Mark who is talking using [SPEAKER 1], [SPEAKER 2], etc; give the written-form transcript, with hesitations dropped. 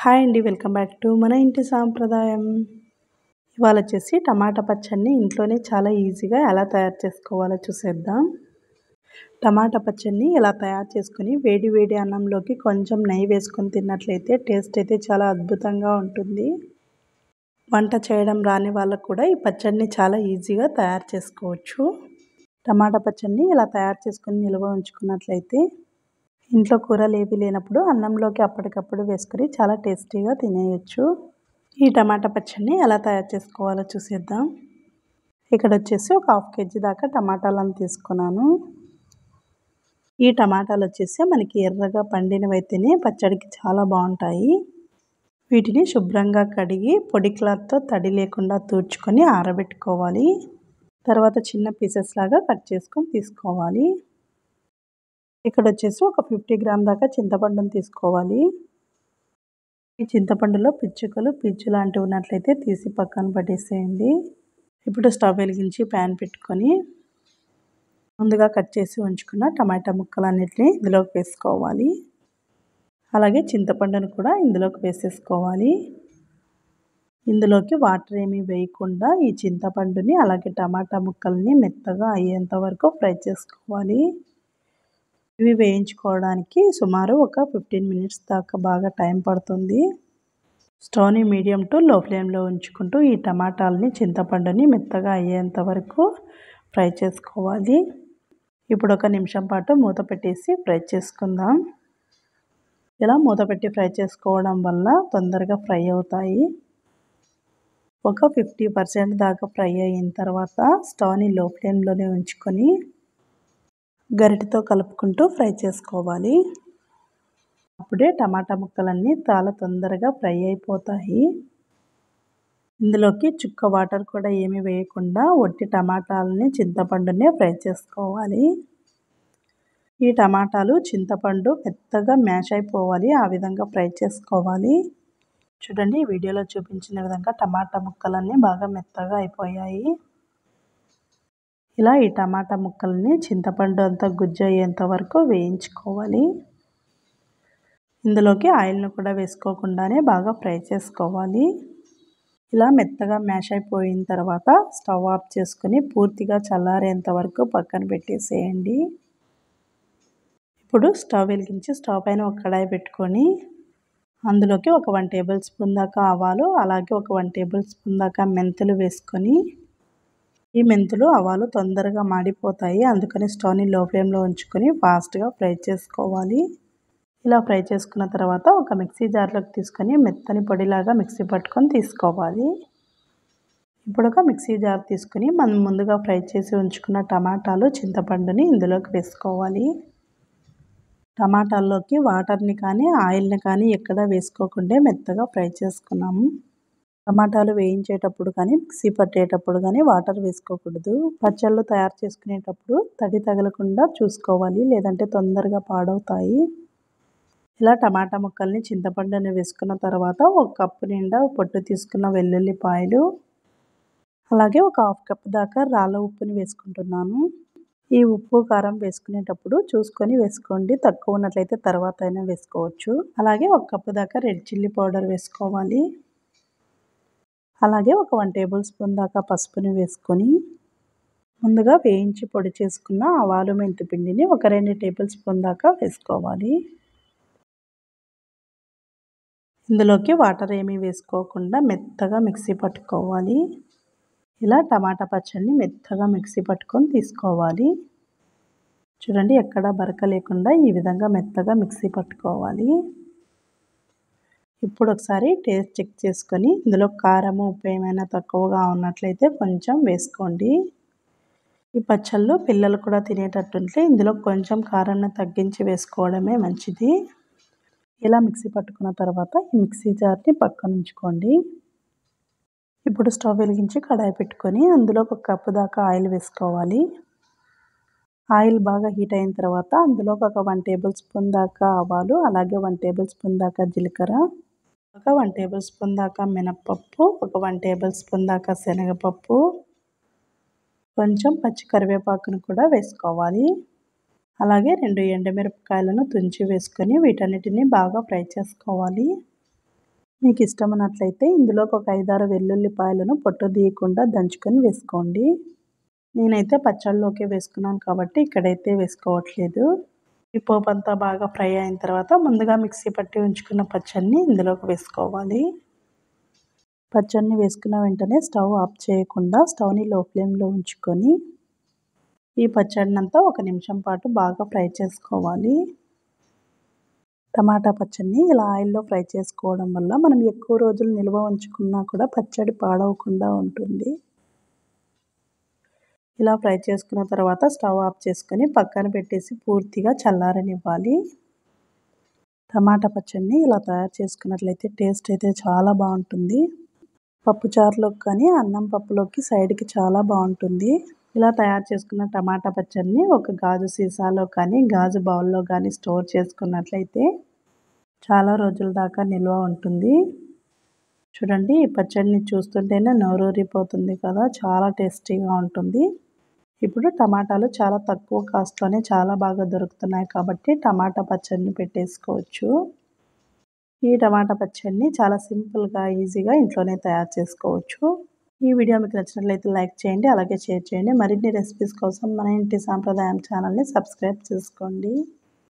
[SPEAKER 1] Hi అండి. Welcome back to మన ఇంటి సాంప్రదాయం. ఇవాళ వచ్చేసి టమాటా పచ్చడిని ఇంట్లోనే చాలా ఈజీగా ఎలా తయారు చేసుకోవాలో చూసేద్దాం. టమాటా పచ్చడిని ఎలా తయారు చేసుకొని వేడి వేడి అన్నంలోకి కొంచెం నెయ్యి వేసుకొని తిన్నట్లయితే టేస్ట్ అయితే చాలా అద్భుతంగా ఉంటుంది. వంట చేయడం రాని వాళ్ళకు కూడా ఈ పచ్చడిని చాలా ఈజీగా తయారు చేసుకోవచ్చు. టమాటా పచ్చడిని ఇలా తయారు చేసుకొని నిల్వ ఉంచుకున్నట్లయితే ఇంట్లో కూరలు ఏవి లేనప్పుడు అన్నంలోకి అప్పటికప్పుడు వేసుకొని చాలా టేస్టీగా తినేయచ్చు. ఈ టమాటా పచ్చడిని ఎలా తయారు చేసుకోవాలో చూసేద్దాం. ఇక్కడ వచ్చేసి ఒక 1/2 kg దాకా టమాటాలను తీసుకున్నాను. ఈ టమాటాలు వచ్చేసి మనకి ఎర్రగా పండినవైతేనే పచ్చడికి చాలా బాగుంటాయి. వీటిని శుభ్రంగా కడిగి పొడి క్లాత్తో తడి లేకుండా తూర్చుకొని ఆరబెట్టుకోవాలి. తర్వాత చిన్న పీసెస్ లాగా కట్ చేసుకొని తీసుకోవాలి. ఇక్కడ వచ్చేసి ఒక 50 గ్రామ్ దాకా చింతపండును తీసుకోవాలి. ఈ చింతపండులో పిచ్చుకలు పీచు లాంటివి ఉన్నట్లయితే తీసి పక్కన పడేసేయండి. ఇప్పుడు స్టవ్ వెలిగించి ప్యాన్ పెట్టుకొని ముందుగా కట్ చేసి ఉంచుకున్న టమాటా ముక్కలన్నిటిని ఇందులోకి వేసుకోవాలి. అలాగే చింతపండును కూడా ఇందులోకి వేసేసుకోవాలి. ఇందులోకి వాటర్ ఏమీ వేయకుండా ఈ చింతపండుని అలాగే టమాటా ముక్కల్ని మెత్తగా అయ్యేంత వరకు ఫ్రై చేసుకోవాలి. ఇవి వేయించుకోవడానికి సుమారు ఒక 15 మినిట్స్ దాకా బాగా టైం పడుతుంది. స్టవ్ని మీడియం టు లో ఫ్లేమ్లో ఉంచుకుంటూ ఈ టమాటాలని చింతపండుని మెత్తగా అయ్యేంత వరకు ఫ్రై చేసుకోవాలి. ఇప్పుడు 1 నిమిషం పాటు మూత పెట్టేసి ఫ్రై చేసుకుందాం. ఇలా మూత పెట్టి ఫ్రై చేసుకోవడం వల్ల తొందరగా ఫ్రై అవుతాయి. ఒక 50% దాకా ఫ్రై అయిన తర్వాత స్టవ్ని లో ఫ్లేమ్లోనే ఉంచుకొని గరిటెతో కలుపుకుంటూ ఫ్రై చేసుకోవాలి. అప్పుడే టమాటా ముక్కలన్నీ చాలా తొందరగా ఫ్రై అయిపోతాయి. ఇందులోకి చుక్క వాటర్ కూడా ఏమీ వేయకుండా ఒట్టి టమాటాలని చింతపండునే ఫ్రై చేసుకోవాలి. ఈ టమాటాలు చింతపండు మెత్తగా మ్యాష్ అయిపోవాలి. ఆ విధంగా ఫ్రై చేసుకోవాలి. చూడండి, వీడియోలో చూపించిన విధంగా టమాటా ముక్కలన్నీ బాగా మెత్తగా అయిపోయాయి. ఇలా ఈ టమాటా ముక్కల్ని చింతపండు అంతా గుజ్జు అయ్యేంత వరకు వేయించుకోవాలి. ఇందులోకి ఆయిల్ను కూడా వేసుకోకుండానే బాగా ఫ్రై చేసుకోవాలి. ఇలా మెత్తగా మ్యాష్ అయిపోయిన తర్వాత స్టవ్ ఆఫ్ చేసుకొని పూర్తిగా చల్లారేంత వరకు పక్కన పెట్టేసేయండి. ఇప్పుడు స్టవ్ వెలిగించి స్టవ్ పైన ఒక కడాయి పెట్టుకొని అందులోకి ఒక 1 టేబుల్ స్పూన్ దాకా ఆవాలు అలాగే ఒక 1 టేబుల్ స్పూన్ దాకా మెంతులు వేసుకొని ఈ మెంతులు ఆవాలు తొందరగా మాడిపోతాయి. అందుకని స్టవ్ని లో ఫ్లేమ్లో ఉంచుకొని ఫాస్ట్గా ఫ్రై చేసుకోవాలి. ఇలా ఫ్రై చేసుకున్న తర్వాత ఒక మిక్సీ జార్లోకి తీసుకొని మెత్తని పొడిలాగా మిక్సీ పట్టుకొని తీసుకోవాలి. ఇప్పుడు ఒక మిక్సీ జార్ తీసుకొని మనం ముందుగా ఫ్రై చేసి ఉంచుకున్న టమాటాలు చింతపండుని ఇందులోకి వేసుకోవాలి. టమాటాల్లోకి వాటర్ని కానీ ఆయిల్ని కానీ ఎక్కడా వేసుకోకుండా మెత్తగా ఫ్రై చేసుకున్నాము. టమాటాలు వేయించేటప్పుడు కానీ మిక్సీ పట్టేటప్పుడు కానీ వాటర్ వేసుకోకూడదు. పచ్చళ్ళు తయారు చేసుకునేటప్పుడు తడి తగలకుండా చూసుకోవాలి, లేదంటే తొందరగా పాడవుతాయి. ఇలా టమాటా ముక్కల్ని చింతపండుని వేసుకున్న తర్వాత 1 కప్పు నిండా పొట్టు తీసుకున్న వెల్లుల్లిపాయలు అలాగే ఒక 1/2 కప్ దాకా రాళ్ళ ఉప్పుని వేసుకుంటున్నాను. ఈ ఉప్పు కారం వేసుకునేటప్పుడు చూసుకొని వేసుకోండి. తక్కువ ఉన్నట్లయితే తర్వాత అయినా వేసుకోవచ్చు. అలాగే 1 కప్పు దాకా రెడ్ చిల్లీ పౌడర్ వేసుకోవాలి. అలాగే ఒక 1 టేబుల్ స్పూన్ దాకా పసుపుని వేసుకొని ముందుగా వేయించి పొడి చేసుకున్న ఆవాలు మెంతి పిండిని ఒక 2 టేబుల్ స్పూన్ దాకా వేసుకోవాలి. ఇందులోకి వాటర్ ఏమీ వేసుకోకుండా మెత్తగా మిక్సీ పట్టుకోవాలి. ఇలా టమాటా పచ్చడిని మెత్తగా మిక్సీ పట్టుకొని తీసుకోవాలి. చూడండి, ఎక్కడ బరక లేకుండా ఈ విధంగా మెత్తగా మిక్సీ పట్టుకోవాలి. ఇప్పుడు ఒకసారి టేస్ట్ చెక్ చేసుకొని ఇందులో కారము ఉప్పు ఏమైనా తక్కువగా ఉన్నట్లయితే కొంచెం వేసుకోండి. ఈ పచ్చళ్ళు పిల్లలు కూడా తినేటట్టుంటే ఇందులో కొంచెం కారాన్ని తగ్గించి వేసుకోవడమే మంచిది. ఇలా మిక్సీ పట్టుకున్న తర్వాత ఈ మిక్సీ జార్ని పక్కన ఉంచుకోండి. ఇప్పుడు స్టవ్ వెలిగించి కడాయి పెట్టుకొని అందులో 1 కప్పు దాకా ఆయిల్ వేసుకోవాలి. ఆయిల్ బాగా హీట్ అయిన తర్వాత అందులో ఒక 1 టేబుల్ స్పూన్ దాకా ఆవాలు అలాగే 1 టేబుల్ స్పూన్ దాకా జీలకర్ర, ఒక 1 టేబుల్ స్పూన్ దాకా మినప్పప్పు, ఒక 1 టేబుల్ స్పూన్ దాకా శనగపప్పు, కొంచెం పచ్చి కరివేపాకును కూడా వేసుకోవాలి. అలాగే 2 ఎండుమిరపకాయలను తుంచి వేసుకొని వీటన్నిటిని బాగా ఫ్రై చేసుకోవాలి. మీకు ఇష్టమైనట్లయితే ఇందులోకి ఒక 5, 6 వెల్లుల్లిపాయలను పొట్టు తీయకుండా దంచుకొని వేసుకోండి. నేనైతే పచ్చడిలోకే వేసుకున్నాను కాబట్టి ఇక్కడైతే వేసుకోవట్లేదు. ఈ పోపంతా బాగా ఫ్రై అయిన తర్వాత ముందుగా మిక్సీ పట్టి ఉంచుకున్న పచ్చడిని ఇందులోకి వేసుకోవాలి. పచ్చడిని వేసుకున్న వెంటనే స్టవ్ ఆఫ్ చేయకుండా స్టవ్ని లో ఫ్లేమ్లో ఉంచుకొని ఈ పచ్చడినంతా 1 నిమిషం పాటు బాగా ఫ్రై చేసుకోవాలి. టమాటా పచ్చడిని ఇలా ఆయిల్లో ఫ్రై చేసుకోవడం వల్ల మనం ఎక్కువ రోజులు నిల్వ ఉంచుకున్నా కూడా పచ్చడి పాడవకుండా ఉంటుంది. ఇలా ఫ్రై చేసుకున్న తర్వాత స్టవ్ ఆఫ్ చేసుకొని పక్కన పెట్టేసి పూర్తిగా చల్లారనివ్వాలి. టమాటా పచ్చడిని ఇలా తయారు చేసుకున్నట్లయితే టేస్ట్ అయితే చాలా బాగుంటుంది. పప్పుచారులోకి కానీ అన్నం పప్పులోకి సైడ్కి చాలా బాగుంటుంది. ఇలా తయారు చేసుకున్న టమాటా పచ్చడిని ఒక గాజు సీసాలో కానీ గాజు బౌల్లో కానీ స్టోర్ చేసుకున్నట్లయితే చాలా రోజుల దాకా నిల్వ ఉంటుంది. చూడండి, ఈ పచ్చడిని చూస్తుంటేనే నోరూరిపోతుంది కదా, చాలా టేస్టీగా ఉంటుంది. ఇప్పుడు టమాటాలు చాలా తక్కువ కాస్ట్లోనే చాలా బాగా దొరుకుతున్నాయి కాబట్టి టమాటా పచ్చడిని పెట్టేసుకోవచ్చు. ఈ టమాటా పచ్చడిని చాలా సింపుల్గా ఈజీగా ఇంట్లోనే తయారు చేసుకోవచ్చు. ఈ వీడియో మీకు నచ్చినట్లయితే లైక్ చేయండి, అలాగే షేర్ చేయండి. మరిన్ని రెసిపీస్ కోసం మన ఇంటి సాంప్రదాయం ఛానల్ని సబ్స్క్రైబ్ చేసుకోండి.